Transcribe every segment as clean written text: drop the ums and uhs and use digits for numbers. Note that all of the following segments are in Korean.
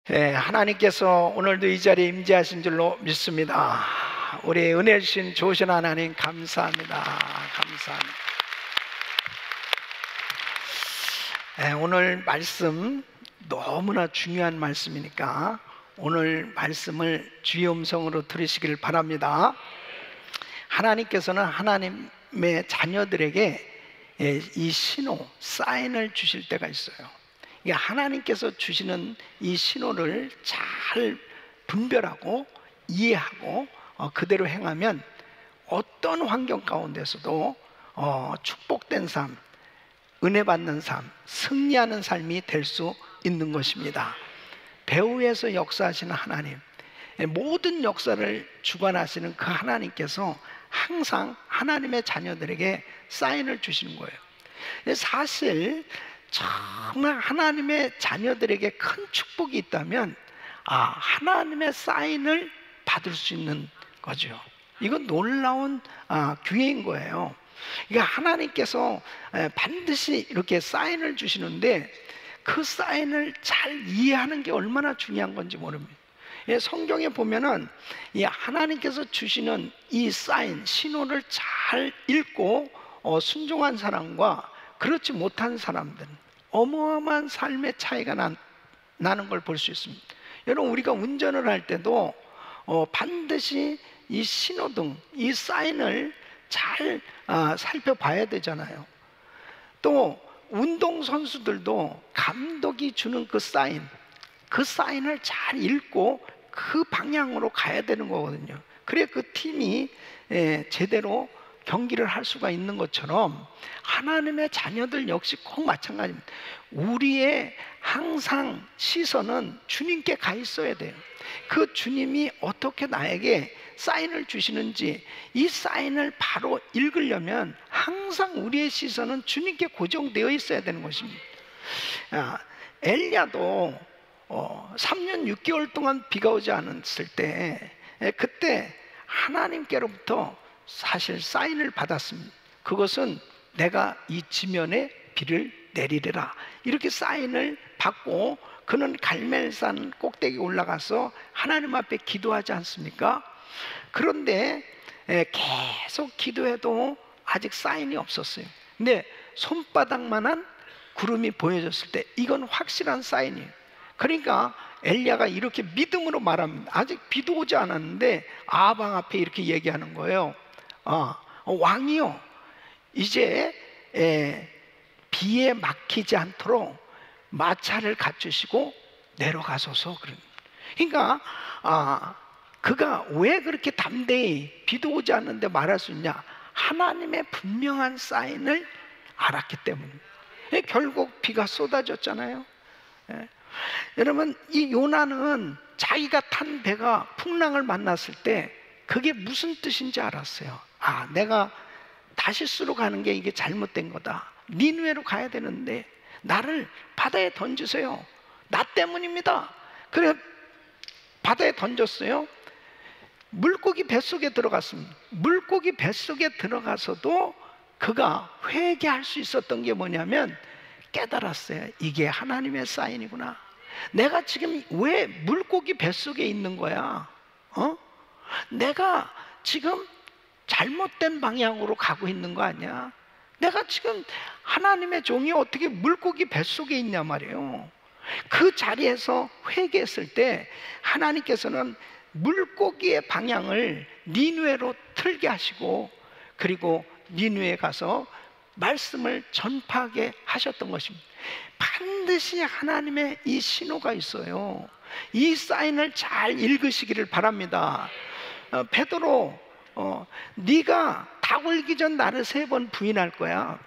하나님께서 오늘도 이 자리에 임재하신 줄로 믿습니다. 우리 은혜 주신 좋으신 하나님 감사합니다. 감사합니다. 오늘 말씀 너무나 중요한 말씀이니까 오늘 말씀을 주의 음성으로 들으시길 바랍니다. 하나님께서는 하나님의 자녀들에게 이 신호, 사인을 주실 때가 있어요. 하나님께서 주시는 이 신호를 잘 분별하고 이해하고 그대로 행하면 어떤 환경 가운데서도 축복된 삶, 은혜 받는 삶, 승리하는 삶이 될 수 있는 것입니다. 배후에서 역사하시는 하나님, 모든 역사를 주관하시는 그 하나님께서 항상 하나님의 자녀들에게 사인을 주시는 거예요. 사실 정말 하나님의 자녀들에게 큰 축복이 있다면 하나님의 사인을 받을 수 있는 거죠. 이건 놀라운 기회인 거예요. 그러니까 하나님께서 반드시 이렇게 사인을 주시는데 그 사인을 잘 이해하는 게 얼마나 중요한 건지 모릅니다. 성경에 보면은 이 하나님께서 주시는 이 사인, 신호를 잘 읽고 순종한 사람과 그렇지 못한 사람들은 어마어마한 삶의 차이가 나는 걸 볼 수 있습니다. 여러분, 우리가 운전을 할 때도 반드시 이 신호등, 이 사인을 잘 살펴봐야 되잖아요. 또 운동선수들도 감독이 주는 그 사인을 잘 읽고 그 방향으로 가야 되는 거거든요. 그래 그 팀이 제대로 경기를 할 수가 있는 것처럼 하나님의 자녀들 역시 꼭 마찬가지입니다. 우리의 항상 시선은 주님께 가 있어야 돼요. 그 주님이 어떻게 나에게 사인을 주시는지 이 사인을 바로 읽으려면 항상 우리의 시선은 주님께 고정되어 있어야 되는 것입니다. 엘리야도 3년 6개월 동안 비가 오지 않았을 때 그때 하나님께로부터 사실 사인을 받았습니다. 그것은 내가 이 지면에 비를 내리리라, 이렇게 사인을 받고 그는 갈멜산 꼭대기에 올라가서 하나님 앞에 기도하지 않습니까? 그런데 계속 기도해도 아직 사인이 없었어요. 근데 손바닥만한 구름이 보여졌을 때 이건 확실한 사인이에요. 그러니까 엘리야가 이렇게 믿음으로 말합니다. 아직 비도 오지 않았는데 아방 앞에 이렇게 얘기하는 거예요. 왕이요, 이제 비에 막히지 않도록 마차를 갖추시고 내려가소서. 그러니까 그가 왜 그렇게 담대히 비도 오지 않는데 말할 수 있냐? 하나님의 분명한 사인을 알았기 때문입니다. 결국 비가 쏟아졌잖아요. 여러분, 이 요나는 자기가 탄 배가 풍랑을 만났을 때 그게 무슨 뜻인지 알았어요. 내가 다시스로 가는 게 이게 잘못된 거다. 니느웨로 가야 되는데 나를 바다에 던지세요. 나 때문입니다. 그래 바다에 던졌어요. 물고기 뱃속에 들어갔습니다. 물고기 뱃속에 들어가서도 그가 회개할 수 있었던 게 뭐냐면 깨달았어요. 이게 하나님의 사인이구나. 내가 지금 왜 물고기 뱃속에 있는 거야? 내가 지금 잘못된 방향으로 가고 있는 거 아니야? 내가 지금 하나님의 종이 어떻게 물고기 뱃속에 있냐 말이에요. 그 자리에서 회개했을 때 하나님께서는 물고기의 방향을 니느웨로 틀게 하시고 그리고 니느웨에 가서 말씀을 전파하게 하셨던 것입니다. 반드시 하나님의 이 신호가 있어요. 이 사인을 잘 읽으시기를 바랍니다. 베드로, 네가 닭 울기 전 나를 3번 부인할 거야.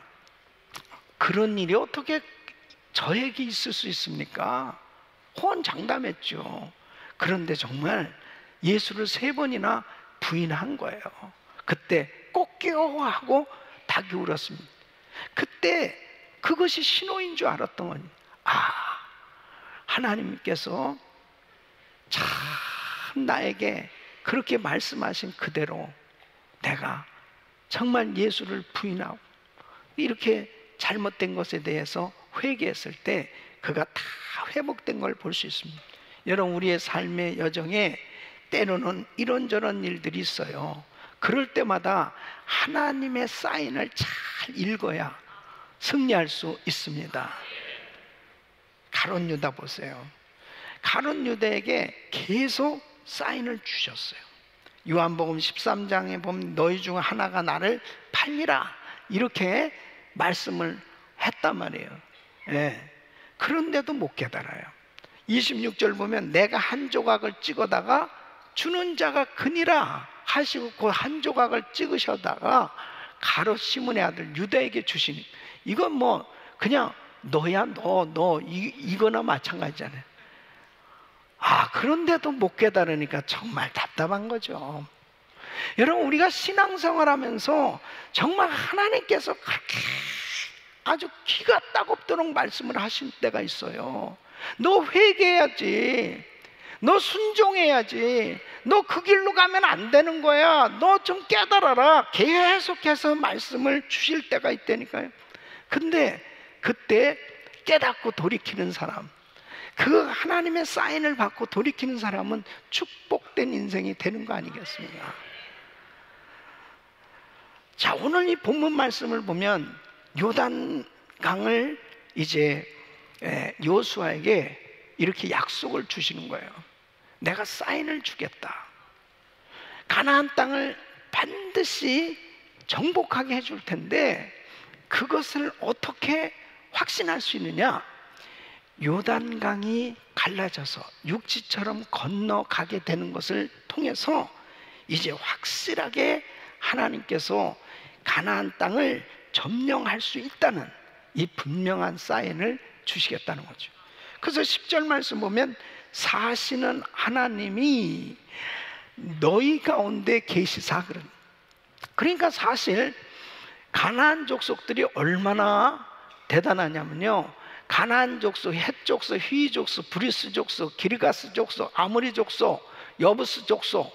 그런 일이 어떻게 저에게 있을 수 있습니까? 호언장담했죠. 그런데 정말 예수를 3번이나 부인한 거예요. 그때 꼭 하고 닭이 울었습니다. 그때 그것이 신호인 줄 알았던 거니. 하나님께서 참 나에게 그렇게 말씀하신 그대로 내가 정말 예수를 부인하고 이렇게 잘못된 것에 대해서 회개했을 때 그가 다 회복된 걸 볼 수 있습니다. 여러분, 우리의 삶의 여정에 때로는 이런저런 일들이 있어요. 그럴 때마다 하나님의 사인을 잘 읽어야 승리할 수 있습니다. 가룟 유다 보세요. 가룟 유다에게 계속 사인을 주셨어요. 요한복음 13장에 보면 너희 중 하나가 나를 팔리라 이렇게 말씀을 했단 말이에요. 예. 그런데도 못 깨달아요. 26절 보면 내가 한 조각을 찍어다가 주는 자가 그니라 하시고 그 한 조각을 찍으셔다가 가롯 시몬의 아들 유다에게 주시니, 이건 뭐 그냥 너야 너 이거나 마찬가지잖아요. 그런데도 못 깨달으니까 정말 답답한 거죠. 여러분, 우리가 신앙생활하면서 정말 하나님께서 그렇게 아주 기가 따갑도록 말씀을 하신 때가 있어요. 너 회개해야지, 너 순종해야지, 너 그 길로 가면 안 되는 거야, 너 좀 깨달아라, 계속해서 말씀을 주실 때가 있다니까요. 근데 그때 깨닫고 돌이키는 사람, 그 하나님의 사인을 받고 돌이키는 사람은 축복된 인생이 되는 거 아니겠습니까? 자, 오늘 이 본문 말씀을 보면 요단강을 이제 여호수아에게 이렇게 약속을 주시는 거예요. 내가 사인을 주겠다. 가나안 땅을 반드시 정복하게 해줄 텐데 그것을 어떻게 확신할 수 있느냐? 요단강이 갈라져서 육지처럼 건너가게 되는 것을 통해서 이제 확실하게 하나님께서 가나안 땅을 점령할 수 있다는 이 분명한 사인을 주시겠다는 거죠. 그래서 10절 말씀 보면 사시는 하나님이 너희 가운데 계시사 그런. 그러니까 사실 가나안 족속들이 얼마나 대단하냐면요, 가나안 족속, 헷 족속, 휘 족속, 브리스 족속, 기르가스 족속, 아모리 족속, 여부스 족속,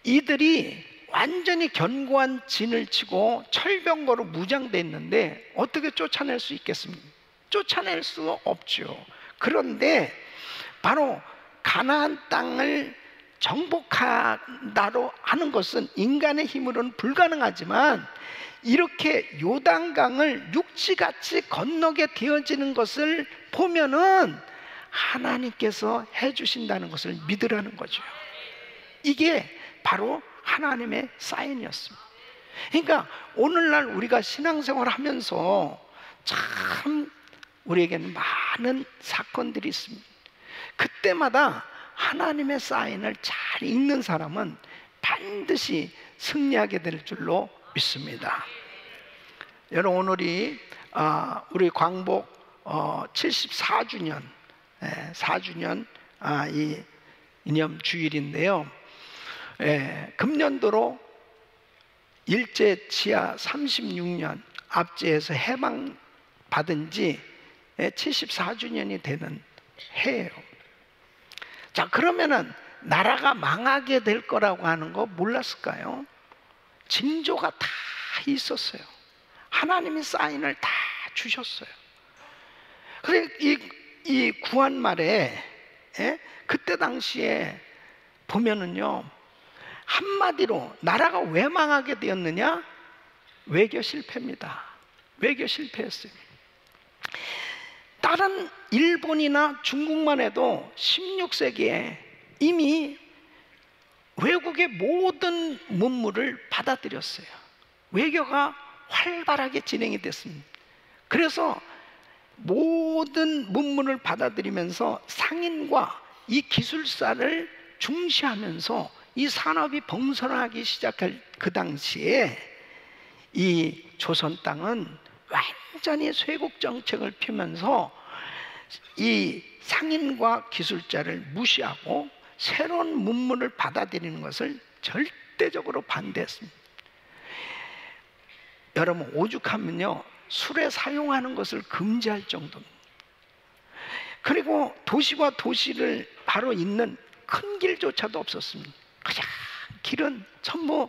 이들이 완전히 견고한 진을 치고 철병거로 무장되어 있는데 어떻게 쫓아낼 수 있겠습니까? 쫓아낼 수 없죠. 그런데 바로 가나안 땅을 정복한다로 하는 것은 인간의 힘으로는 불가능하지만 이렇게 요단강을 육지같이 건너게 되어지는 것을 보면은 하나님께서 해주신다는 것을 믿으라는 거죠. 이게 바로 하나님의 사인이었습니다. 그러니까 오늘날 우리가 신앙생활을 하면서 참 우리에게는 많은 사건들이 있습니다. 그때마다 하나님의 사인을 잘 읽는 사람은 반드시 승리하게 될 줄로 믿습니다. 여러분, 오늘이 우리 광복 74주년 4주년 이 기념 주일인데요. 금년도로 일제 치하 36년 압제에서 해방받은 지 74주년이 되는 해예요. 자, 그러면은 나라가 망하게 될 거라고 하는 거 몰랐을까요? 징조가 다 있었어요. 하나님이 사인을 다 주셨어요. 그래, 이 구한말에 그때 당시에 보면은요, 한마디로 나라가 왜 망하게 되었느냐? 외교 실패입니다. 외교 실패였어요. 다른 일본이나 중국만 해도 16세기에 이미 외국의 모든 문물을 받아들였어요. 외교가 활발하게 진행이 됐습니다. 그래서 모든 문물을 받아들이면서 상인과 이 기술사를 중시하면서 이 산업이 번성하기 시작할 그 당시에 이 조선 땅은 완전히 쇄국 정책을 펴면서 이 상인과 기술자를 무시하고 새로운 문물을 받아들이는 것을 절대적으로 반대했습니다. 여러분, 오죽하면요, 술에 사용하는 것을 금지할 정도입니다. 그리고 도시와 도시를 바로 잇는 큰 길조차도 없었습니다. 그냥 길은 전부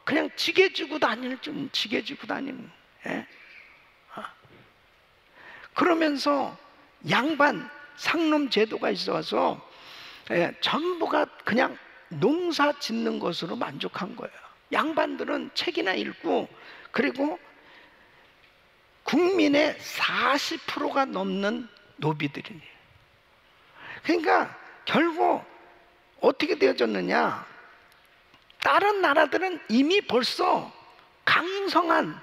그냥 지게 지고 다니는. 그러면서 양반 상놈 제도가 있어서 전부가 그냥 농사 짓는 것으로 만족한 거예요. 양반들은 책이나 읽고, 그리고 국민의 40%가 넘는 노비들이에요. 그러니까 결국 어떻게 되어졌느냐, 다른 나라들은 이미 벌써 강성한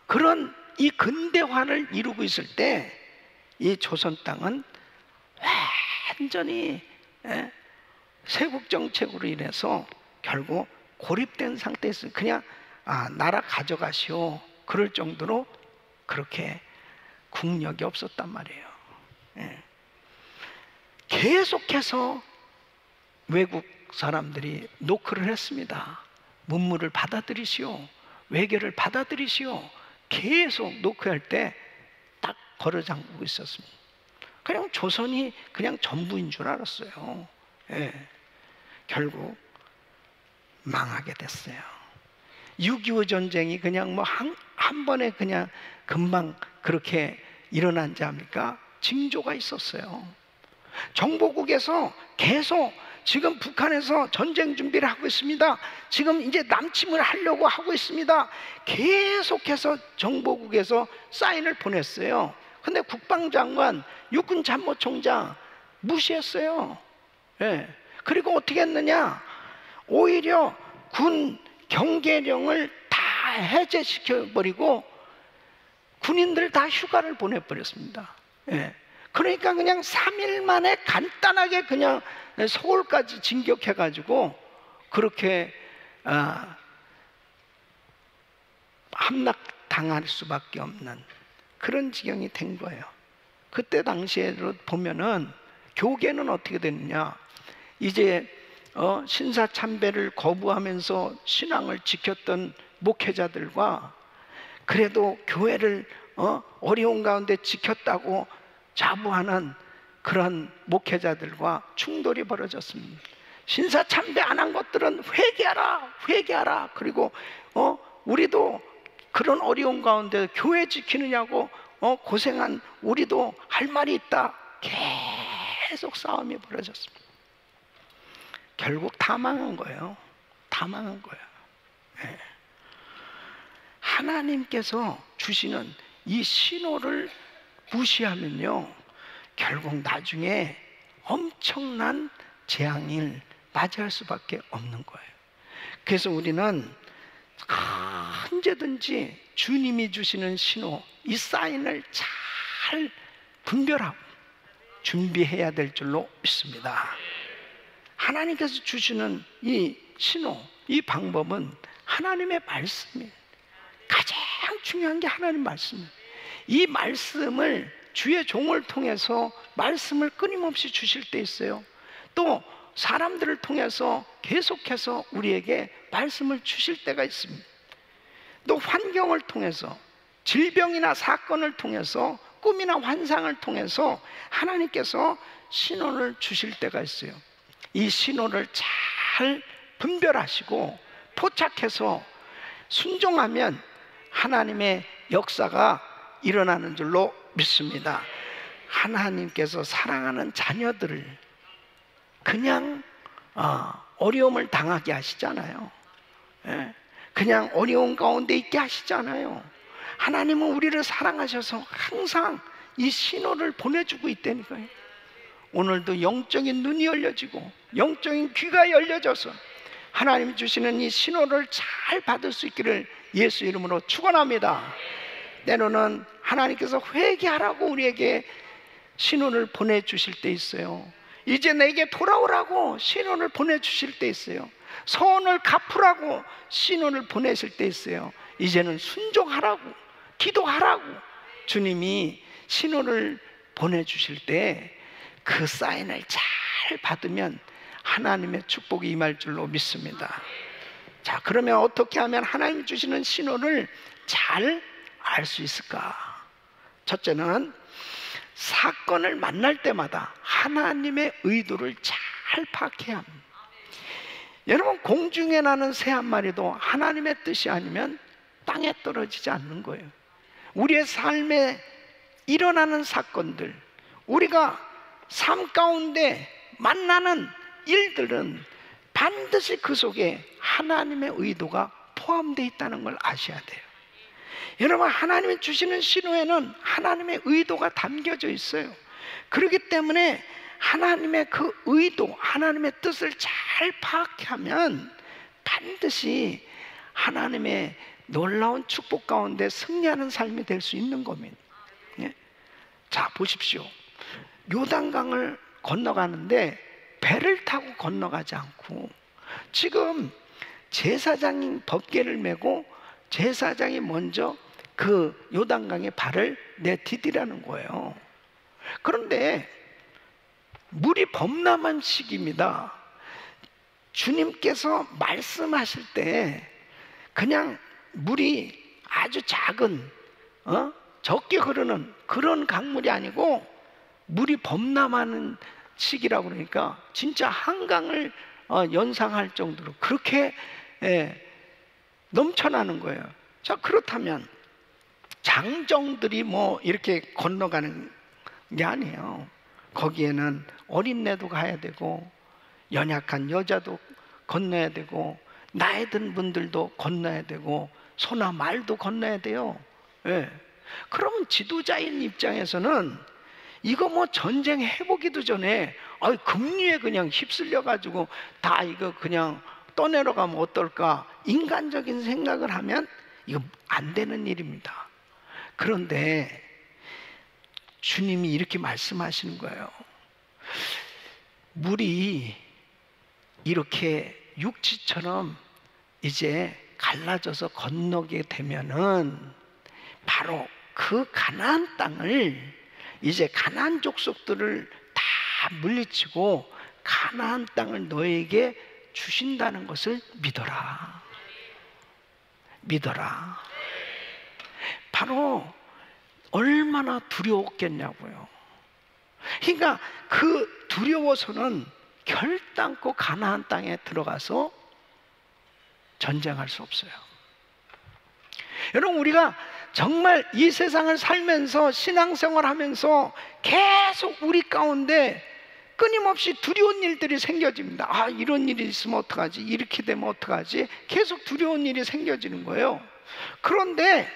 그런 이 근대화를 이루고 있을 때, 이 조선 땅은 완전히 세국 정책으로 인해서 결국 고립된 상태에서 그냥 나라 가져가시오, 그럴 정도로 그렇게 국력이 없었단 말이에요. 계속해서 외국 사람들이 노크를 했습니다. 문물을 받아들이시오, 외교를 받아들이시오. 계속 노크할 때 딱 걸어 잠그고 있었습니다. 그냥 조선이 그냥 전부인 줄 알았어요. 결국 망하게 됐어요. 6.25 전쟁이 그냥 뭐 한 번에 그냥 금방 그렇게 일어난지 합니까? 징조가 있었어요. 정보국에서 계속 지금 북한에서 전쟁 준비를 하고 있습니다. 지금 이제 남침을 하려고 하고 있습니다. 계속해서 정보국에서 사인을 보냈어요. 근데 국방장관, 육군참모총장 무시했어요. 그리고 어떻게 했느냐, 오히려 군 경계령을 다 해제시켜버리고 군인들 다 휴가를 보내버렸습니다. 그러니까 그냥 3일 만에 간단하게 그냥 서울까지 진격해가지고 그렇게 함락당할 수밖에 없는 그런 지경이 된 거예요. 그때 당시에로 보면은 교계는 어떻게 됐느냐, 이제 신사참배를 거부하면서 신앙을 지켰던 목회자들과, 그래도 교회를 어려운 가운데 지켰다고 자부하는 그런 목회자들과 충돌이 벌어졌습니다. 신사참배 안 한 것들은 회개하라, 회개하라. 그리고 우리도 그런 어려운 가운데 교회 지키느냐고 고생한 우리도 할 말이 있다. 계속 싸움이 벌어졌습니다. 결국 다 망한 거예요. 다 망한 거예요. 하나님께서 주시는 이 신호를 무시하면요, 결국 나중에 엄청난 재앙을 맞이할 수밖에 없는 거예요. 그래서 우리는 언제든지 주님이 주시는 신호, 이 사인을 잘 분별하고 준비해야 될 줄로 믿습니다. 하나님께서 주시는 이 신호, 이 방법은 하나님의 말씀이에요. 가장 중요한 게 하나님 말씀이에요. 이 말씀을 주의 종을 통해서 말씀을 끊임없이 주실 때 있어요. 또 사람들을 통해서 계속해서 우리에게 말씀을 주실 때가 있습니다. 또 환경을 통해서, 질병이나 사건을 통해서, 꿈이나 환상을 통해서 하나님께서 신호를 주실 때가 있어요. 이 신호를 잘 분별하시고 포착해서 순종하면 하나님의 역사가 일어나는 줄로 믿습니다. 하나님께서 사랑하는 자녀들을 그냥 어려움을 당하게 하시잖아요. 그냥 어려운 가운데 있게 하시잖아요. 하나님은 우리를 사랑하셔서 항상 이 신호를 보내주고 있다니까요. 오늘도 영적인 눈이 열려지고 영적인 귀가 열려져서 하나님 주시는 이 신호를 잘 받을 수 있기를 예수 이름으로 축원합니다. 때로는 하나님께서 회개하라고 우리에게 신호를 보내주실 때 있어요. 이제 내게 돌아오라고 신호를 보내주실 때 있어요. 서원을 갚으라고 신호를 보내실 때 있어요. 이제는 순종하라고, 기도하라고 주님이 신호를 보내주실 때 그 사인을 잘 받으면 하나님의 축복이 임할 줄로 믿습니다. 자, 그러면 어떻게 하면 하나님 주시는 신호를 잘 알 수 있을까? 첫째는 사건을 만날 때마다 하나님의 의도를 잘 파악해야 합니다. 여러분, 공중에 나는 새 한 마리도 하나님의 뜻이 아니면 땅에 떨어지지 않는 거예요. 우리의 삶에 일어나는 사건들, 우리가 삶 가운데 만나는 일들은 반드시 그 속에 하나님의 의도가 포함되어 있다는 걸 아셔야 돼요. 여러분, 하나님이 주시는 신호에는 하나님의 의도가 담겨져 있어요. 그렇기 때문에 하나님의 그 의도, 하나님의 뜻을 잘 파악하면 반드시 하나님의 놀라운 축복 가운데 승리하는 삶이 될 수 있는 겁니다. 예? 자, 보십시오. 요단강을 건너가는데 배를 타고 건너가지 않고 지금 제사장이 법궤를 메고 제사장이 먼저 그 요단강에 발을 내디디라는 거예요. 그런데 물이 범람한 시기입니다. 주님께서 말씀하실 때 그냥 물이 아주 작은 적게 흐르는 그런 강물이 아니고 물이 범람하는 시기라고 그러니까 진짜 한강을 연상할 정도로 그렇게 넘쳐나는 거예요. 자, 그렇다면 장정들이 뭐 이렇게 건너가는 게 아니에요. 거기에는 어린애도 가야 되고 연약한 여자도 건너야 되고 나이 든 분들도 건너야 되고 소나 말도 건너야 돼요. 예. 그러면 지도자인 입장에서는 이거 뭐 전쟁 해보기도 전에 급류에 그냥 휩쓸려 가지고 다 이거 그냥 떠내려 가면 어떨까, 인간적인 생각을 하면 이거 안 되는 일입니다. 그런데 주님이 이렇게 말씀하시는 거예요. 물이 이렇게 육지처럼 이제 갈라져서 건너게 되면은 바로 그 가나안 땅을 이제 가나안 족속들을 다 물리치고 가나안 땅을 너에게 주신다는 것을 믿어라. 믿어라. 바로 얼마나 두려웠겠냐고요. 그러니까 그 두려워서는 결단코 가나안 땅에 들어가서 전쟁할 수 없어요. 여러분, 우리가 정말 이 세상을 살면서 신앙생활 하면서 계속 우리 가운데 끊임없이 두려운 일들이 생겨집니다. 아, 이런 일이 있으면 어떡하지? 이렇게 되면 어떡하지? 계속 두려운 일이 생겨지는 거예요. 그런데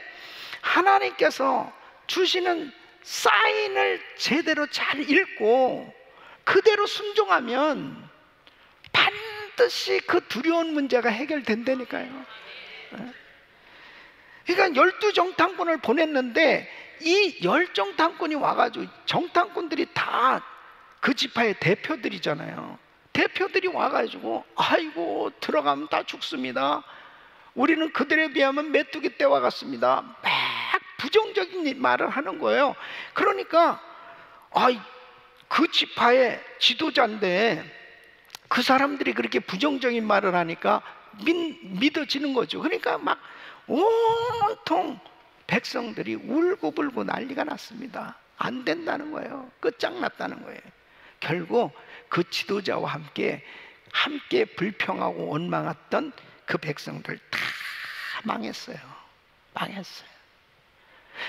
하나님께서 주시는 사인을 제대로 잘 읽고 그대로 순종하면 반드시 그 두려운 문제가 해결된다니까요. 그러니까 12정탐꾼을 보냈는데 이 10정탐꾼이 와가지고, 정탐꾼들이 다 그 지파의 대표들이잖아요. 대표들이 와가지고 아이고 들어가면 다 죽습니다. 우리는 그들에 비하면 메뚜기 떼와 같습니다. 막 부정적인 말을 하는 거예요. 그러니까 그 지파의 지도자인데 그 사람들이 그렇게 부정적인 말을 하니까 믿어지는 거죠. 그러니까 막 온통 백성들이 울고불고 난리가 났습니다. 안 된다는 거예요. 끝장났다는 거예요. 결국 그 지도자와 함께 불평하고 원망했던 그 백성들 다 망했어요. 망했어요.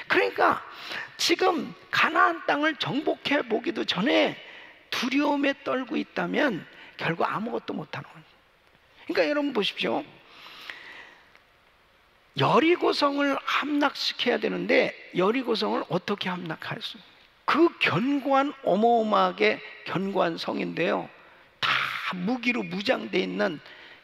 그러니까 지금 가나안 땅을 정복해 보기도 전에 두려움에 떨고 있다면 결국 아무것도 못하는 거예요. 그러니까 여러분 보십시오. 여리고성을 함락시켜야 되는데 여리고성을 어떻게 함락할 수? 그 견고한, 어마어마하게 견고한 성인데요, 다 무기로 무장되어 있는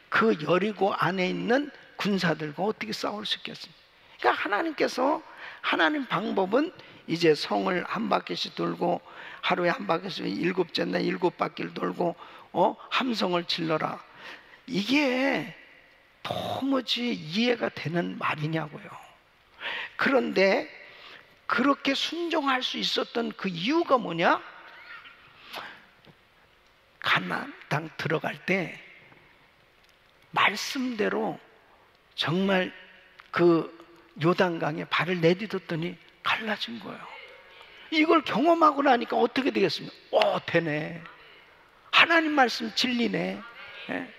그 여리고 안에 있는 군사들과 어떻게 싸울 수 있겠습니까? 그러니까 하나님 방법은 이제 성을 한 바퀴씩 돌고 하루에 한 바퀴씩 7째나 7바퀴를 돌고 함성을 질러라. 이게 도무지 이해가 되는 말이냐고요. 그런데 그렇게 순종할 수 있었던 그 이유가 뭐냐? 가나안 땅 들어갈 때 말씀대로 정말 그 요단강에 발을 내딛었더니 갈라진 거예요. 이걸 경험하고 나니까 어떻게 되겠습니까? 되네. 하나님 말씀 진리네. 예.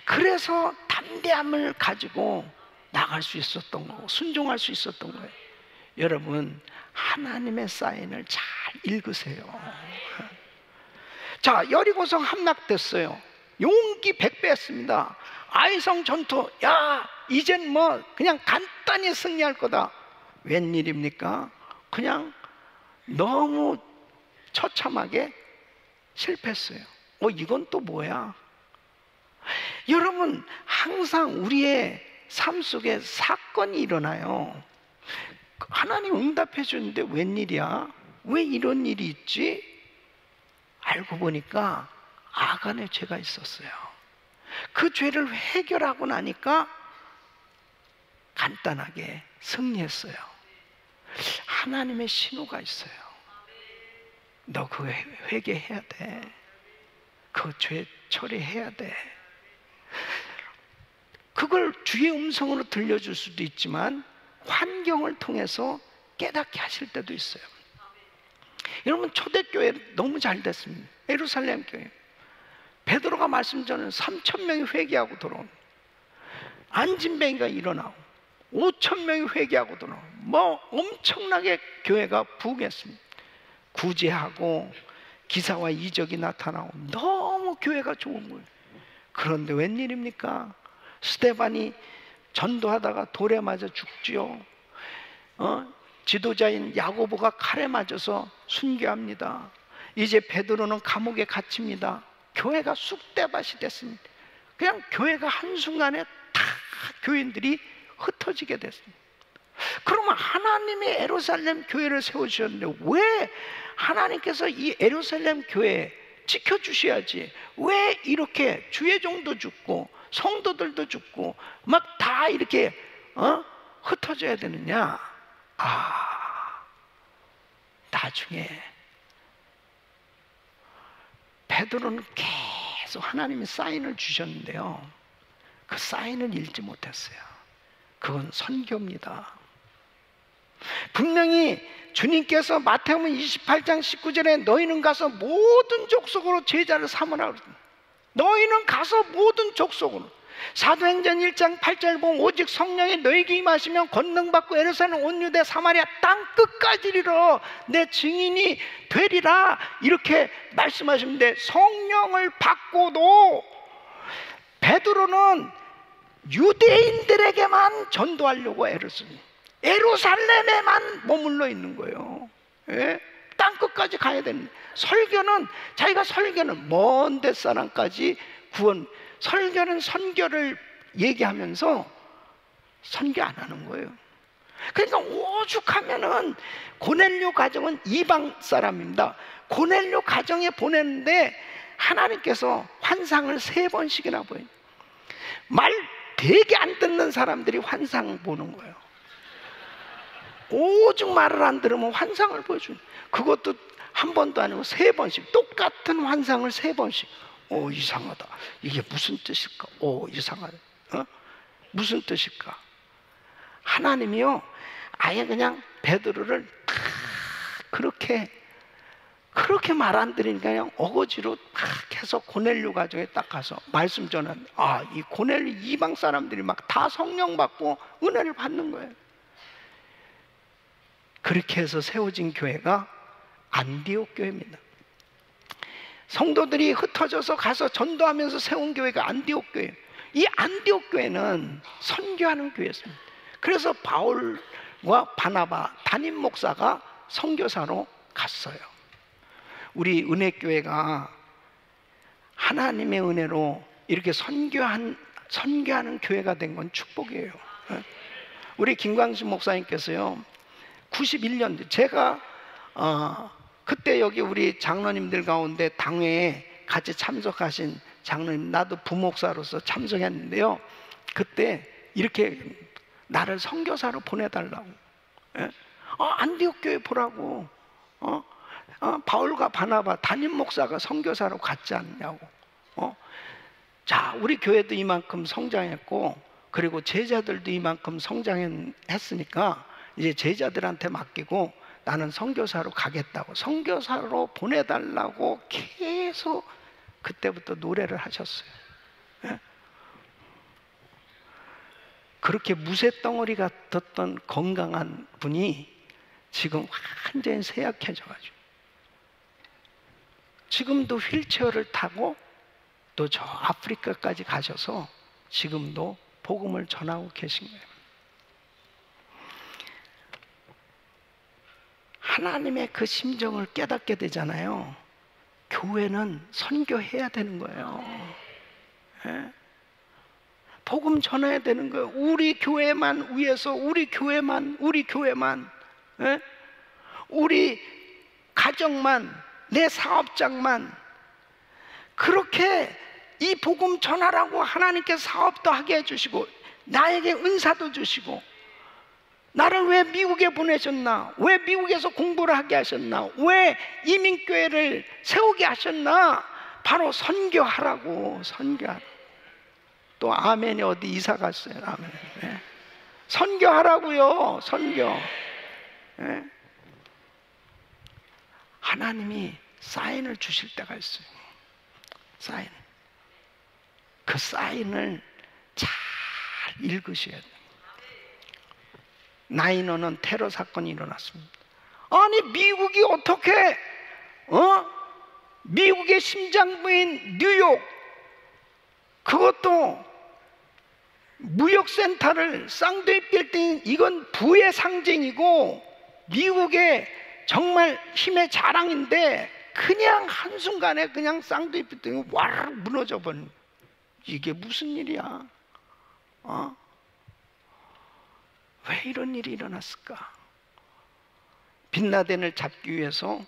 그래서 담대함을 가지고 나갈 수 있었던 거고 순종할 수 있었던 거예요. 여러분, 하나님의 사인을 잘 읽으세요. 자, 여리고성 함락됐어요. 용기 100배 했습니다. 아이성 전투, 야, 이젠 뭐 그냥 간단히 승리할 거다. 웬일입니까? 그냥 너무 처참하게 실패했어요. 이건 또 뭐야? 여러분, 항상 우리의 삶 속에 사건이 일어나요. 하나님 응답해 주는데 웬일이야? 왜 이런 일이 있지? 알고 보니까 아간의 죄가 있었어요. 그 죄를 해결하고 나니까 간단하게 승리했어요. 하나님의 신호가 있어요. 너 그거 회개해야 돼. 그 죄 처리해야 돼. 그걸 주의 음성으로 들려줄 수도 있지만 환경을 통해서 깨닫게 하실 때도 있어요. 여러분, 초대교회 너무 잘 됐습니다. 예루살렘 교회. 베드로가 말씀 전에 3,000명이 회개하고 돌아오는, 안진뱅이가 일어나고 5,000명이 회개하고 돌아오고, 뭐 엄청나게 교회가 부흥했습니다. 구제하고 기사와 이적이 나타나고 너무 교회가 좋은 거예요. 그런데 웬일입니까? 스데반이 전도하다가 돌에 맞아 죽지요. 지도자인 야고보가 칼에 맞아서 순교합니다. 이제 베드로는 감옥에 갇힙니다. 교회가 쑥대밭이 됐습니다. 그냥 교회가 한순간에 다 교인들이 흩어지게 됐습니다. 그러면 하나님의 예루살렘 교회를 세우셨는데 왜 하나님께서 이 예루살렘 교회 지켜주셔야지 왜 이렇게 주의 종도 죽고 성도들도 죽고 막 다 이렇게 흩어져야 되느냐? 나중에 베드로는 계속 하나님이 사인을 주셨는데요, 그 사인을 읽지 못했어요. 그건 선교입니다. 분명히 주님께서 마태복음 28장 19절에 너희는 가서 모든 족속으로 제자를 삼으라 그랬습니다. 너희는 가서 모든 족속으로. 사도행전 1장 8절 보면 오직 성령이 너희에게 임하시면 권능받고 예루살렘 온 유대 사마리아 땅 끝까지 이르러 내 증인이 되리라 이렇게 말씀하시는데, 성령을 받고도 베드로는 유대인들에게만 전도하려고 애를 씁니다. 예루살렘에만 머물러 있는 거예요. 예? 땅 끝까지 가야 되는, 자기가 설교는 먼 데 사람까지 구원, 설교는 선교를 얘기하면서 선교 안 하는 거예요. 그러니까 오죽하면은 고넬료 가정은 이방 사람입니다. 고넬료 가정에 보냈는데 하나님께서 환상을 3번씩이나 보여요. 말 되게 안 듣는 사람들이 환상 보는 거예요. 오죽 말을 안 들으면 환상을 보여주는, 그것도 한 번도 아니고 3번씩 똑같은 환상을 3번씩. 이상하다. 이게 무슨 뜻일까? 이상하다. 무슨 뜻일까? 하나님이요, 아예 그냥 베드로를 그렇게 말 안 들으니까 그냥 어거지로 계속 고넬료 가정에 딱 가서 말씀 전하는, 이 고넬료 이방 사람들이 막 다 성령 받고 은혜를 받는 거예요. 그렇게 해서 세워진 교회가 안디옥 교회입니다. 성도들이 흩어져서 가서 전도하면서 세운 교회가 안디옥 교회예요. 이 안디옥 교회는 선교하는 교회였습니다. 그래서 바울과 바나바 담임 목사가 선교사로 갔어요. 우리 은혜교회가 하나님의 은혜로 이렇게 선교하는 교회가 된 건 축복이에요. 우리 김광식 목사님께서요, 91년 제가 그때 여기 우리 장로님들 가운데 당회에 같이 참석하신 장로님, 나도 부목사로서 참석했는데요, 그때 이렇게 나를 선교사로 보내달라고, 안디옥 교회 보라고, 바울과 바나바 담임 목사가 선교사로 갔지 않냐고. 자, 우리 교회도 이만큼 성장했고, 그리고 제자들도 이만큼 성장했으니까 이제 제자들한테 맡기고 나는 선교사로 가겠다고, 선교사로 보내달라고 계속 그때부터 노래를 하셨어요. 그렇게 무쇠덩어리 같았던 건강한 분이 지금 완전히 쇠약해져가지고 지금도 휠체어를 타고 또 저 아프리카까지 가셔서 지금도 복음을 전하고 계신 거예요. 하나님의 그 심정을 깨닫게 되잖아요. 교회는 선교해야 되는 거예요. 예? 복음 전해야 되는 거예요. 우리 교회만 위해서, 우리 교회만, 예? 우리 가정만, 내 사업장만, 그렇게 이 복음 전하라고 하나님께서 사업도 하게 해주시고 나에게 은사도 주시고, 나를 왜 미국에 보내셨나? 왜 미국에서 공부를 하게 하셨나? 왜 이민교회를 세우게 하셨나? 바로 선교하라고. 선교하라고. 또 아멘이 어디 이사 갔어요. 아멘. 네. 선교하라고요. 선교. 네. 하나님이 사인을 주실 때가 있어요. 사인. 그 사인을 잘 읽으셔야 돼요. 9/11 테러 사건이 일어났습니다. 아니 미국이 어떻게 미국의 심장부인 뉴욕, 그것도 무역센터를, 쌍둥이 빌딩, 이건 부의 상징이고 미국의 정말 힘의 자랑인데 그냥 한순간에 그냥 쌍둥이 빌딩이 와르르 무너져 버린, 이게 무슨 일이야? 왜 이런 일이 일어났을까? 빈라덴을 잡기 위해서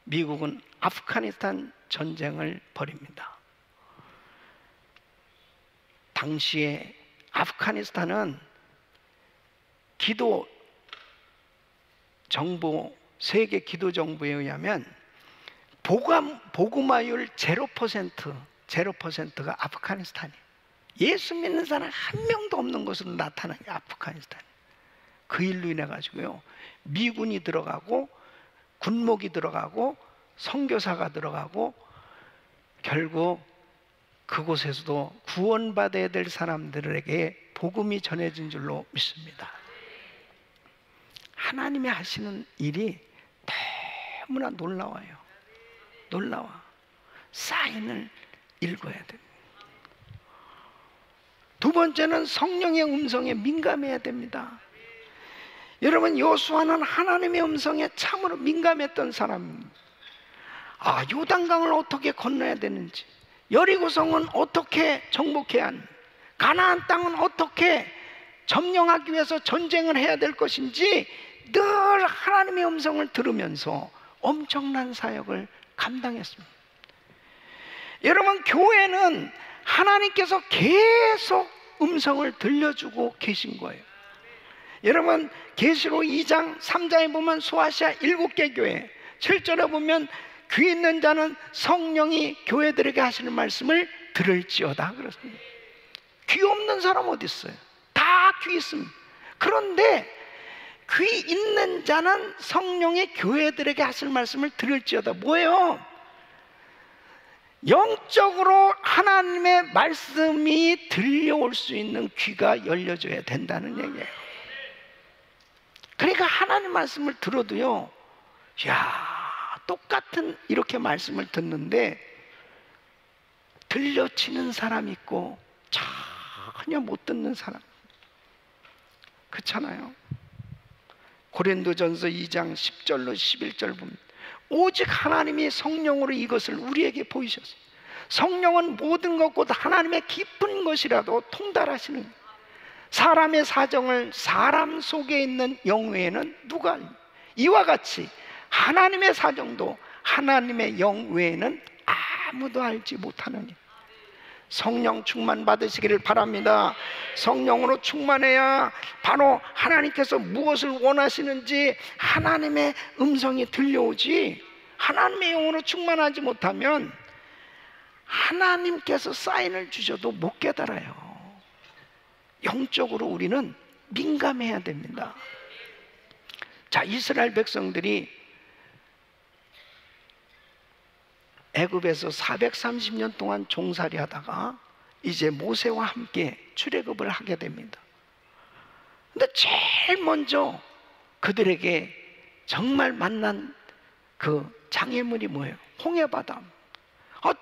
미국은 아프가니스탄 전쟁을 벌입니다. 당시에 아프가니스탄은 기도 정보, 세계 기도 정보에 의하면 복음화율 0%가 아프가니스탄이에요. 예수 믿는 사람 한 명도 없는 것으로 나타난 게 아프가니스탄. 그 일로 인해 가지고요, 미군이 들어가고 군목이 들어가고 선교사가 들어가고 결국 그곳에서도 구원받아야 될 사람들에게 복음이 전해진 줄로 믿습니다. 하나님이 하시는 일이 너무나 놀라워요. 놀라워. 사인을 읽어야 됩니다. 두 번째는 성령의 음성에 민감해야 됩니다. 여러분, 요수아는 하나님의 음성에 참으로 민감했던 사람입니다. 요단강을 어떻게 건너야 되는지, 여리고성은 어떻게 정복해야 하는지, 가나안 땅은 어떻게 점령하기 위해서 전쟁을 해야 될 것인지 늘 하나님의 음성을 들으면서 엄청난 사역을 감당했습니다. 여러분, 교회는 하나님께서 계속 음성을 들려주고 계신 거예요. 여러분, 계시록 2장 3장에 보면 소아시아 7개 교회, 7절에 보면 귀 있는 자는 성령이 교회들에게 하시는 말씀을 들을지어다 그렇습니다. 귀 없는 사람 어디 있어요? 다 귀 있습니다. 그런데 귀 있는 자는 성령이 교회들에게 하시는 말씀을 들을지어다. 뭐예요? 영적으로 하나님의 말씀이 들려올 수 있는 귀가 열려져야 된다는 얘기예요. 그러니까 하나님 말씀을 들어도요, 똑같은 이렇게 말씀을 듣는데 들려치는 사람 있고 전혀 못 듣는 사람, 그렇잖아요. 고린도전서 2장 10절로 11절 보면 오직 하나님이 성령으로 이것을 우리에게 보이셨어요. 성령은 모든 것보다 하나님의 깊은 것이라도 통달하시는 거예요. 사람의 사정을 사람 속에 있는 영 외에는 누가 알니? 이와 같이 하나님의 사정도 하나님의 영 외에는 아무도 알지 못하느니 성령 충만 받으시기를 바랍니다. 성령으로 충만해야 바로 하나님께서 무엇을 원하시는지 하나님의 음성이 들려오지, 하나님의 영으로 충만하지 못하면 하나님께서 사인을 주셔도 못 깨달아요. 영적으로 우리는 민감해야 됩니다. 자, 이스라엘 백성들이 애굽에서 430년 동안 종살이 하다가 이제 모세와 함께 출애굽을 하게 됩니다. 근데 제일 먼저 그들에게 정말 만난 그 장애물이 뭐예요? 홍해바다.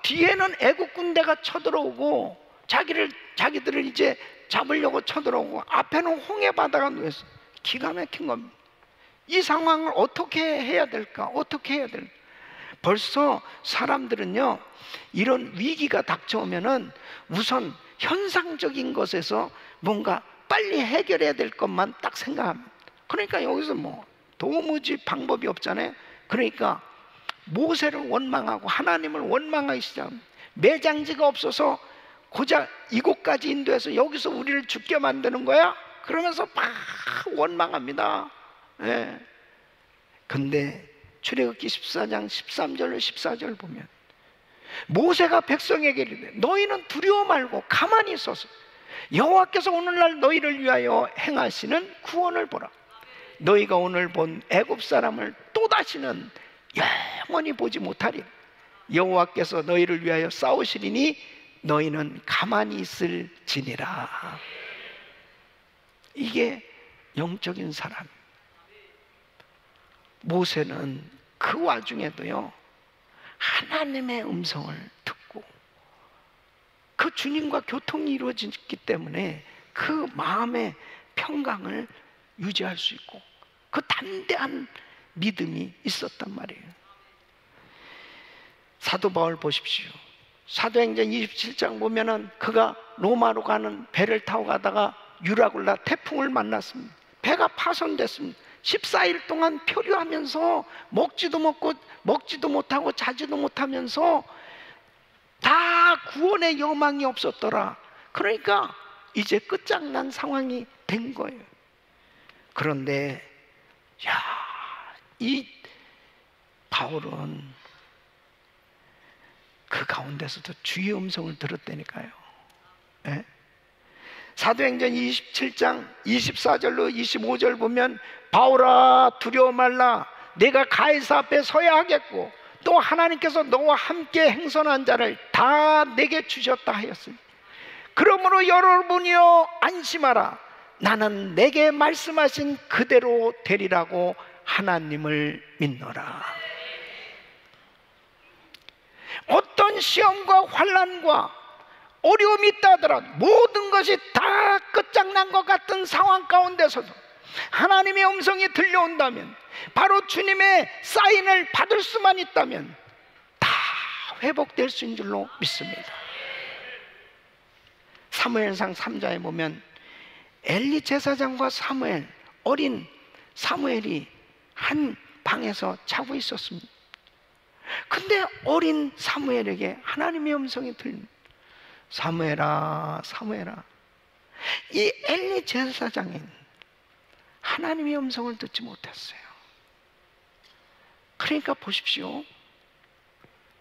뒤에는 애국 군대가 쳐들어오고 자기들을 이제 잡으려고 쳐들어오고 앞에는 홍해바다가 놓였어. 기가 막힌 겁니다. 이 상황을 어떻게 해야 될까? 어떻게 해야 될까? 벌써 사람들은요, 이런 위기가 닥쳐오면은 우선 현상적인 것에서 뭔가 빨리 해결해야 될 것만 딱 생각합니다. 그러니까 여기서 뭐 도무지 방법이 없잖아요. 그러니까 모세를 원망하고 하나님을 원망하기 시작합니다. 매장지가 없어서 고작 이곳까지 인도해서 여기서 우리를 죽게 만드는 거야? 그러면서 막 원망합니다. 예. 근데 출애굽기 14장 13절로 14절 보면 모세가 백성에게 이르되 너희는 두려워 말고 가만히 있어서 여호와께서 오늘날 너희를 위하여 행하시는 구원을 보라. 너희가 오늘 본 애굽 사람을 또다시는 영원히 보지 못하리라. 여호와께서 너희를 위하여 싸우시리니 너희는 가만히 있을지니라. 이게 영적인 사람. 모세는 그 와중에도요, 하나님의 음성을 듣고 그 주님과 교통이 이루어졌기 때문에 그 마음의 평강을 유지할 수 있고 그 담대한 믿음이 있었단 말이에요. 사도 바울 보십시오. 사도행전 27장 보면은 그가 로마로 가는 배를 타고 가다가 유라굴라 태풍을 만났습니다. 배가 파손됐습니다. 14일 동안 표류하면서 먹지도 못하고 자지도 못하면서 다 구원의 여망이 없었더라. 그러니까 이제 끝장난 상황이 된 거예요. 그런데 이 바울은 그 가운데서도 주의 음성을 들었다니까요. 예? 사도행전 27장 24절로 25절 보면 바울아 두려워 말라. 내가 가이사 앞에 서야 하겠고 또 하나님께서 너와 함께 행선한 자를 다 내게 주셨다 하였으니 그러므로 여러분이여 안심하라. 나는 내게 말씀하신 그대로 되리라고 하나님을 믿노라. 어떤 시험과 환난과 어려움이 있다 하더라도 모든 것이 다 끝장난 것 같은 상황 가운데서도 하나님의 음성이 들려온다면, 바로 주님의 사인을 받을 수만 있다면 다 회복될 수 있는 줄로 믿습니다. 사무엘상 3장에 보면 엘리 제사장과 사무엘, 어린 사무엘이 한 방에서 자고 있었습니다. 근데 어린 사무엘에게 하나님의 음성이 들립니다. 사무엘아, 사무엘아. 이 엘리 제사장인 하나님의 음성을 듣지 못했어요. 그러니까 보십시오.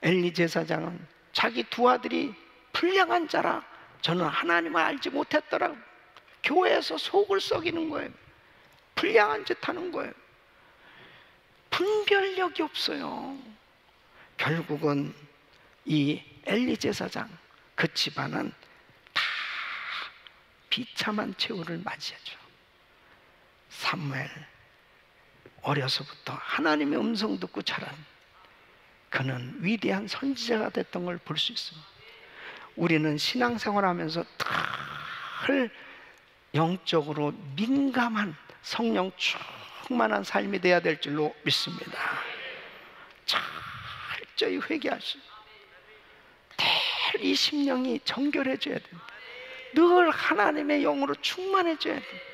엘리 제사장은 자기 두 아들이 불량한 자라 저는 하나님을 알지 못했더라고. 교회에서 속을 썩이는 거예요. 불량한 짓 하는 거예요. 분별력이 없어요. 결국은 이 엘리 제사장, 그 집안은 다 비참한 최후를 맞이하죠. 사무엘, 어려서부터 하나님의 음성 듣고 자란 그는 위대한 선지자가 됐던 걸 볼 수 있습니다. 우리는 신앙생활하면서 늘 영적으로 민감한 성령 충만한 삶이 돼야 될 줄로 믿습니다. 철저히 회개하시, 이 심령이 정결해져야 됩니다. 늘 하나님의 영으로 충만해져야 됩니다.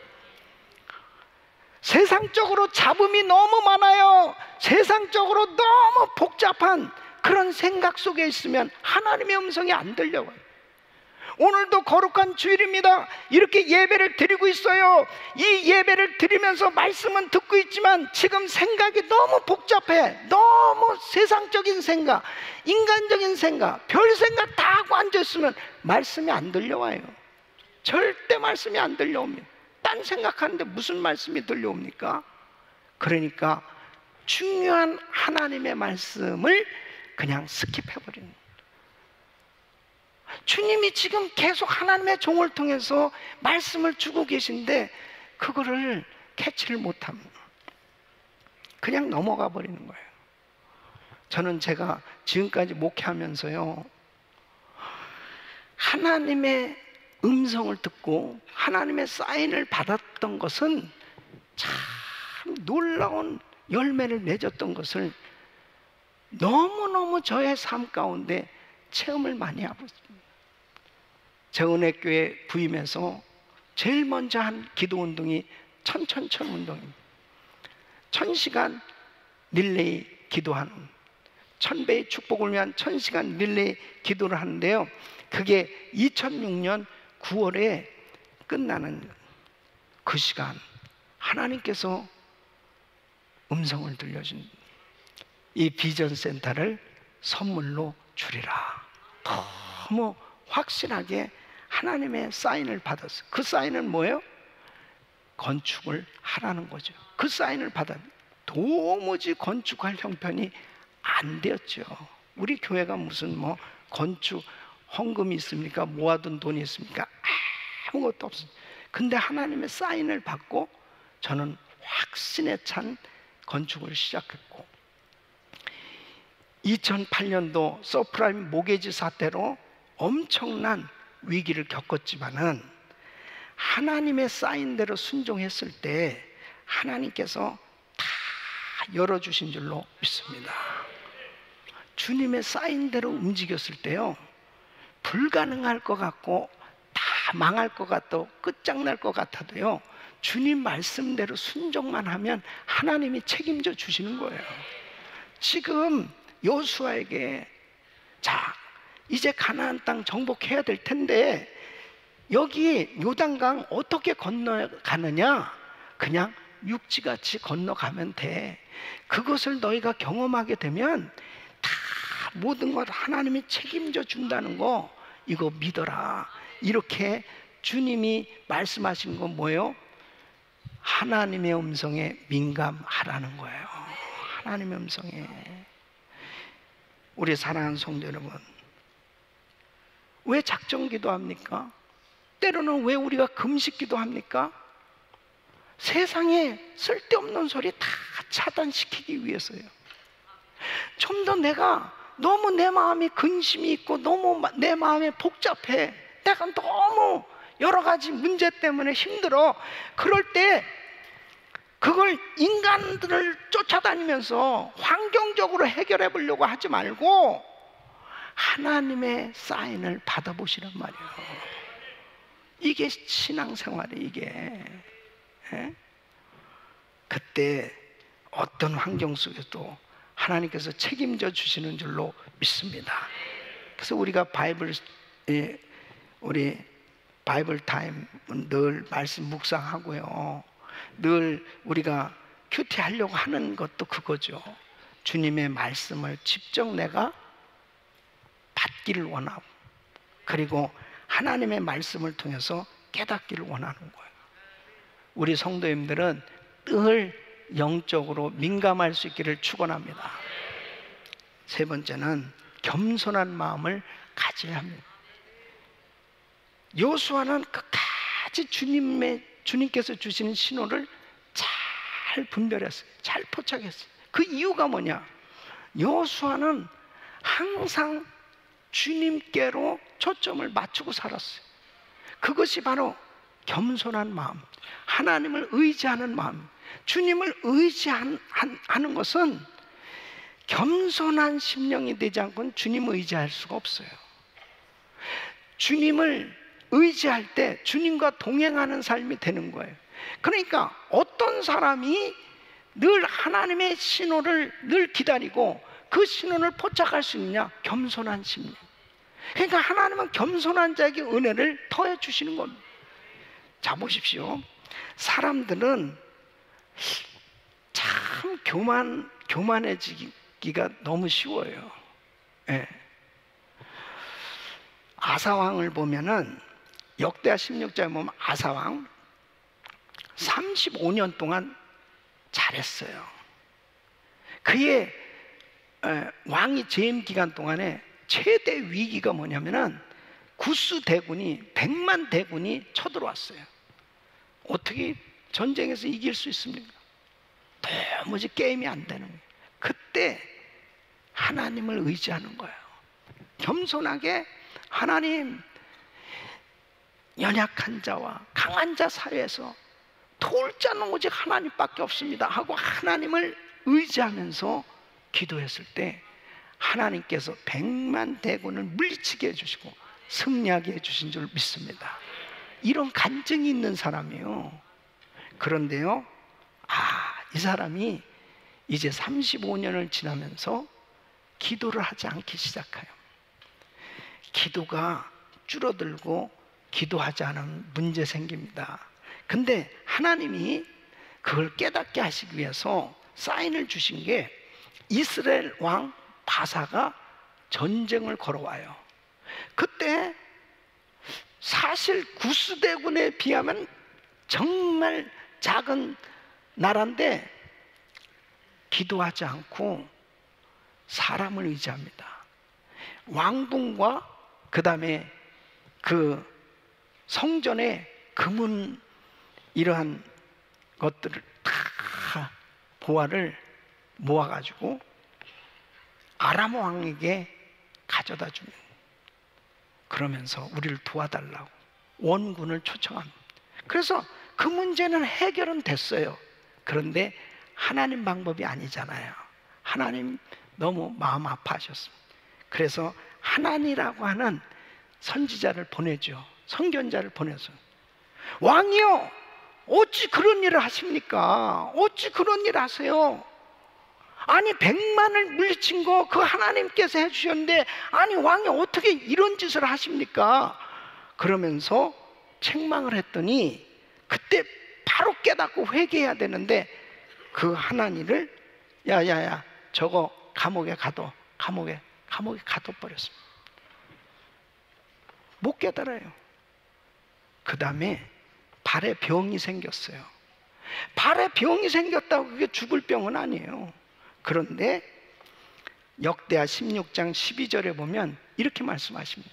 세상적으로 잡음이 너무 많아요. 세상적으로 너무 복잡한 그런 생각 속에 있으면 하나님의 음성이 안 들려와요. 오늘도 거룩한 주일입니다. 이렇게 예배를 드리고 있어요. 이 예배를 드리면서 말씀은 듣고 있지만 지금 생각이 너무 복잡해. 너무 세상적인 생각, 인간적인 생각, 별 생각 다 하고 앉아있으면 말씀이 안 들려와요. 절대 말씀이 안 들려옵니다. 딴 생각하는데 무슨 말씀이 들려옵니까? 그러니까 중요한 하나님의 말씀을 그냥 스킵해버리는 거예요. 주님이 지금 계속 하나님의 종을 통해서 말씀을 주고 계신데 그거를 캐치를 못합니다. 그냥 넘어가 버리는 거예요. 저는 제가 지금까지 목회하면서요, 하나님의 음성을 듣고 하나님의 사인을 받았던 것은 참 놀라운 열매를 맺었던 것을 너무너무 저의 삶 가운데 체험을 많이 하고 있습니다. 재은혜교회 부임해서 제일 먼저 한 기도 운동이 천천천 운동입니다. 1000시간 릴레이 기도하는, 1000배의 축복을 위한 1000시간 릴레이 기도를 하는데요, 그게 2006년 9월에 끝나는 그 시간, 하나님께서 음성을 들려준 이 비전 센터를 선물로 주리라. 너무 확실하게 하나님의 사인을 받았어요. 그 사인은 뭐예요? 건축을 하라는 거죠. 그 사인을 받아 도무지 건축할 형편이 안 되었죠. 우리 교회가 무슨 뭐 건축 헌금이 있습니까? 모아둔 돈이 있습니까? 아무것도 없습니다. 근데 하나님의 사인을 받고 저는 확신에 찬 건축을 시작했고, 2008년도 서프라임 모게지 사태로 엄청난 위기를 겪었지만은 하나님의 사인대로 순종했을 때 하나님께서 다 열어주신 줄로 믿습니다. 주님의 사인대로 움직였을 때요, 불가능할 것 같고 다 망할 것 같고 끝장날 것 같아도요, 주님 말씀대로 순종만 하면 하나님이 책임져 주시는 거예요. 지금 여호수아에게 자, 이제 가나안 땅 정복해야 될 텐데 여기 요단강 어떻게 건너가느냐? 그냥 육지같이 건너가면 돼. 그것을 너희가 경험하게 되면 다 모든 것 하나님이 책임져 준다는 거, 이거 믿어라. 이렇게 주님이 말씀하신 건 뭐예요? 하나님의 음성에 민감하라는 거예요. 하나님의 음성에. 우리 사랑하는 성도 여러분, 왜 작정기도 합니까? 때로는 왜 우리가 금식기도 합니까? 세상에 쓸데없는 소리 다 차단시키기 위해서요. 좀 더 내가 너무 내 마음이 근심이 있고 너무 내 마음이 복잡해, 내가 너무 여러 가지 문제 때문에 힘들어. 그럴 때 그걸 인간들을 쫓아다니면서 환경적으로 해결해 보려고 하지 말고 하나님의 사인을 받아보시란 말이에요. 이게 신앙생활이에요. 이게 그때 어떤 환경 속에도 하나님께서 책임져 주시는 줄로 믿습니다. 그래서 우리가 우리 바이블 타임은 늘 말씀 묵상하고요, 늘 우리가 큐티 하려고 하는 것도 그거죠. 주님의 말씀을 직접 내가 받기를 원하고, 그리고 하나님의 말씀을 통해서 깨닫기를 원하는 거예요. 우리 성도님들은 늘 영적으로 민감할 수 있기를 축원합니다. 세 번째는 겸손한 마음을 가져야 합니다. 여호수아는 끝까지 주님께서 주시는 신호를 잘 분별했어요. 잘 포착했어요. 그 이유가 뭐냐? 여호수아는 항상 주님께로 초점을 맞추고 살았어요. 그것이 바로 겸손한 마음, 하나님을 의지하는 마음. 주님을 의지하는 것은 겸손한 심령이 되지 않고는 주님을 의지할 수가 없어요. 주님을 의지할 때 주님과 동행하는 삶이 되는 거예요. 그러니까 어떤 사람이 늘 하나님의 신호를 늘 기다리고 그 신호를 포착할 수 있느냐? 겸손한 심령. 그러니까 하나님은 겸손한 자에게 은혜를 더해 주시는 겁니다. 자, 보십시오. 사람들은 참 교만해지기가 너무 쉬워요. 예. 아사왕을 보면은 역대하 16장에 보면 아사왕 35년 동안 잘했어요. 그의 왕이 재임 기간 동안에 최대 위기가 뭐냐면은 구스 대군이 100만 대군이 쳐들어왔어요. 어떻게 전쟁에서 이길 수 있습니까? 도무지 게임이 안 되는 거예요. 그때 하나님을 의지하는 거예요. 겸손하게 하나님, 연약한 자와 강한 자 사이에서 도울 자는 오직 하나님밖에 없습니다 하고 하나님을 의지하면서 기도했을 때 하나님께서 100만 대군을 물리치게 해주시고 승리하게 해주신 줄 믿습니다. 이런 간증이 있는 사람이에요. 그런데요, 이 사람이 이제 35년을 지나면서 기도를 하지 않기 시작해요. 기도가 줄어들고 기도하지 않으면 문제 생깁니다. 근데 하나님이 그걸 깨닫게 하시기 위해서 사인을 주신 게 이스라엘 왕 바사가 전쟁을 걸어와요. 그때 사실 구스대군에 비하면 정말 작은 나라인데 기도하지 않고 사람을 의지합니다. 왕궁과 그 다음에 그 성전의 금은 이러한 것들을 다 보화를 모아가지고 아람 왕에게 가져다 주면, 그러면서 우리를 도와달라고 원군을 초청합니다. 그래서 그 문제는 해결은 됐어요. 그런데 하나님 방법이 아니잖아요. 하나님 너무 마음 아파하셨습니다. 그래서 하나니라고 하는 선지자를 보내죠. 선견자를 보내서, 왕이요, 어찌 그런 일을 하십니까? 어찌 그런 일을 하세요? 아니 100만을 물리친 거 그 하나님께서 해주셨는데 아니 왕이 어떻게 이런 짓을 하십니까? 그러면서 책망을 했더니 그때 바로 깨닫고 회개해야 되는데 그 하나니를 야야야 저거 감옥에 가둬버렸습니다. 못 깨달아요. 그 다음에 발에 병이 생겼어요. 발에 병이 생겼다고 그게 죽을 병은 아니에요. 그런데 역대하 16장 12절에 보면 이렇게 말씀하십니다.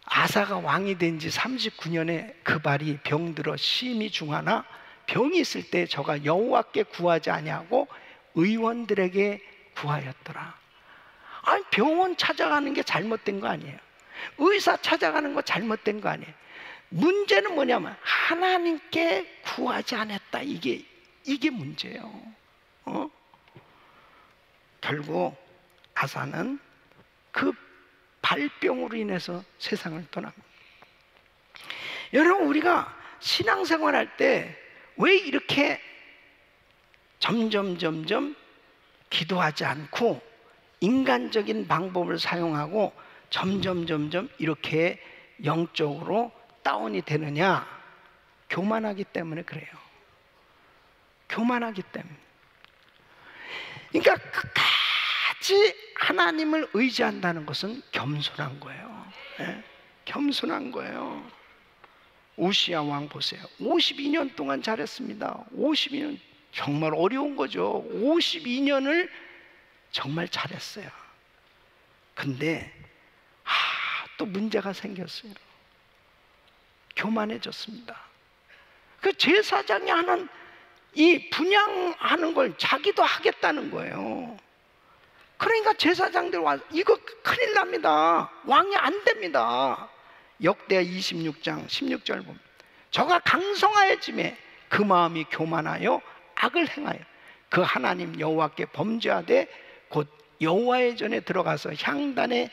아사가 왕이 된 지 39년에 그 발이 병들어 심히 중하나 병이 있을 때 저가 여호와께 구하지 아니하고 의원들에게 구하였더라. 아니 병원 찾아가는 게 잘못된 거 아니에요. 의사 찾아가는 거 잘못된 거 아니에요. 문제는 뭐냐면 하나님께 구하지 않았다. 이게 문제예요. 결국 아사는 그 발병으로 인해서 세상을 떠납니다. 여러분, 우리가 신앙생활할 때 왜 이렇게 점점 기도하지 않고 인간적인 방법을 사용하고 점점 이렇게 영적으로 다운이 되느냐? 교만하기 때문에 그래요. 교만하기 때문에. 그러니까 끝까지 하나님을 의지한다는 것은 겸손한 거예요. 네? 겸손한 거예요. 우시야 왕 보세요. 52년 동안 잘했습니다. 52년 정말 어려운 거죠. 52년을 정말 잘했어요. 근데 또 문제가 생겼어요. 교만해졌습니다. 그 제사장이 하는 이 분향하는 걸 자기도 하겠다는 거예요. 그러니까 제사장들 와서 이거 큰일 납니다. 왕이 안 됩니다. 역대하 26장 16절 보면 저가 강성하여짐에 그 마음이 교만하여 악을 행하여 그 하나님 여호와께 범죄하되 곧 여호와의 전에 들어가서 향단에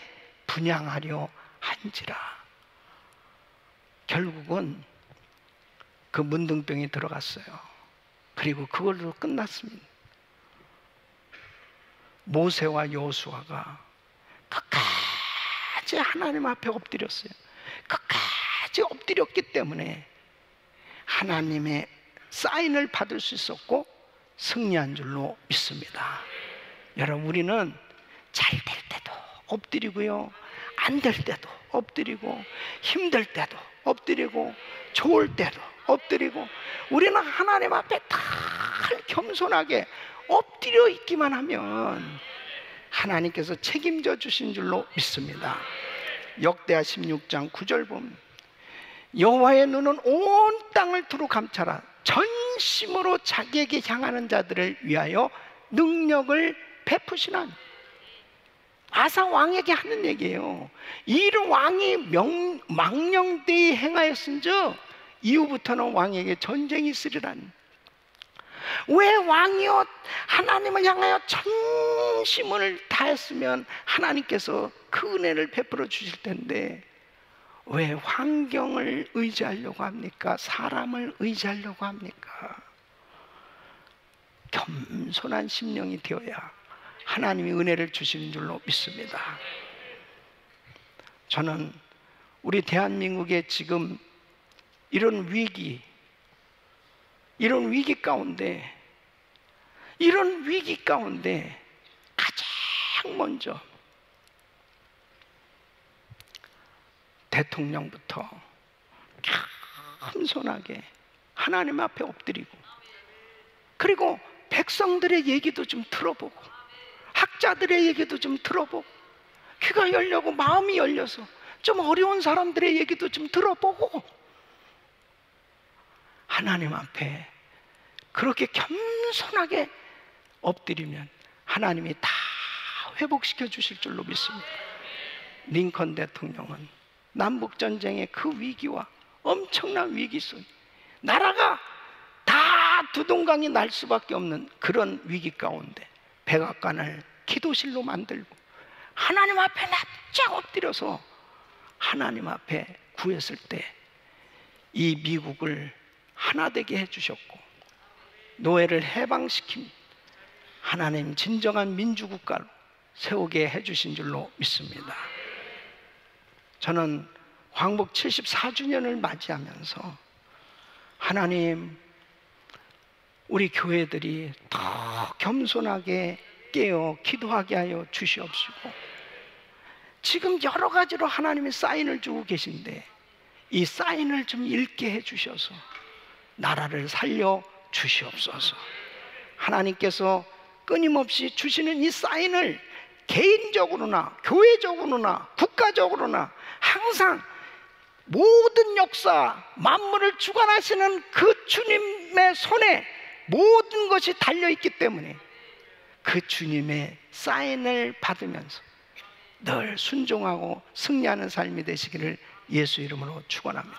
분향하려 한지라. 결국은 그 문둥병이 들어갔어요. 그리고 그걸로 끝났습니다. 모세와 여호수아가 끝까지 하나님 앞에 엎드렸어요. 끝까지 엎드렸기 때문에 하나님의 사인을 받을 수 있었고 승리한 줄로 믿습니다. 여러분, 우리는 잘 될 때도 엎드리고요, 안 될 때도 엎드리고, 힘들 때도 엎드리고, 좋을 때도 엎드리고, 우리는 하나님 앞에 다 겸손하게 엎드려 있기만 하면 하나님께서 책임져 주신 줄로 믿습니다. 역대하 16장 9절 보면 여호와의 눈은 온 땅을 두루 감찰하 전심으로 자기에게 향하는 자들을 위하여 능력을 베푸시나니. 아사 왕에게 하는 얘기예요. 이 일은 왕이 망령되이 행하였은즉 이후부터는 왕에게 전쟁이 있으리라니. 왜 왕이요 하나님을 향하여 전심을 다했으면 하나님께서 그 은혜를 베풀어 주실 텐데 왜 환경을 의지하려고 합니까? 사람을 의지하려고 합니까? 겸손한 심령이 되어야 하나님이 은혜를 주시는 줄로 믿습니다. 저는 우리 대한민국에 지금 이런 위기 가운데 가장 먼저 대통령부터 겸손하게 하나님 앞에 엎드리고, 그리고 백성들의 얘기도 좀 들어보고, 학자들의 얘기도 좀 들어보고, 귀가 열려고 마음이 열려서 좀 어려운 사람들의 얘기도 좀 들어보고, 하나님 앞에 그렇게 겸손하게 엎드리면 하나님이 다 회복시켜 주실 줄로 믿습니다. 링컨 대통령은 남북전쟁의 그 위기와 엄청난 위기 속에 나라가 다 두동강이 날 수밖에 없는 그런 위기 가운데 백악관을 기도실로 만들고 하나님 앞에 납작 엎드려서 하나님 앞에 구했을 때 이 미국을 하나 되게 해주셨고 노예를 해방시킨 하나님 진정한 민주국가로 세우게 해주신 줄로 믿습니다. 저는 광복 74주년을 맞이하면서 하나님, 우리 교회들이 더 겸손하게 깨어 기도하게 하여 주시옵시고, 지금 여러 가지로 하나님이 사인을 주고 계신데 이 사인을 좀 읽게 해주셔서 나라를 살려 주시옵소서. 하나님께서 끊임없이 주시는 이 사인을 개인적으로나 교회적으로나 국가적으로나 항상 모든 역사, 만물을 주관하시는 그 주님의 손에 모든 것이 달려있기 때문에 그 주님의 사인을 받으면서 늘 순종하고 승리하는 삶이 되시기를 예수 이름으로 축원합니다.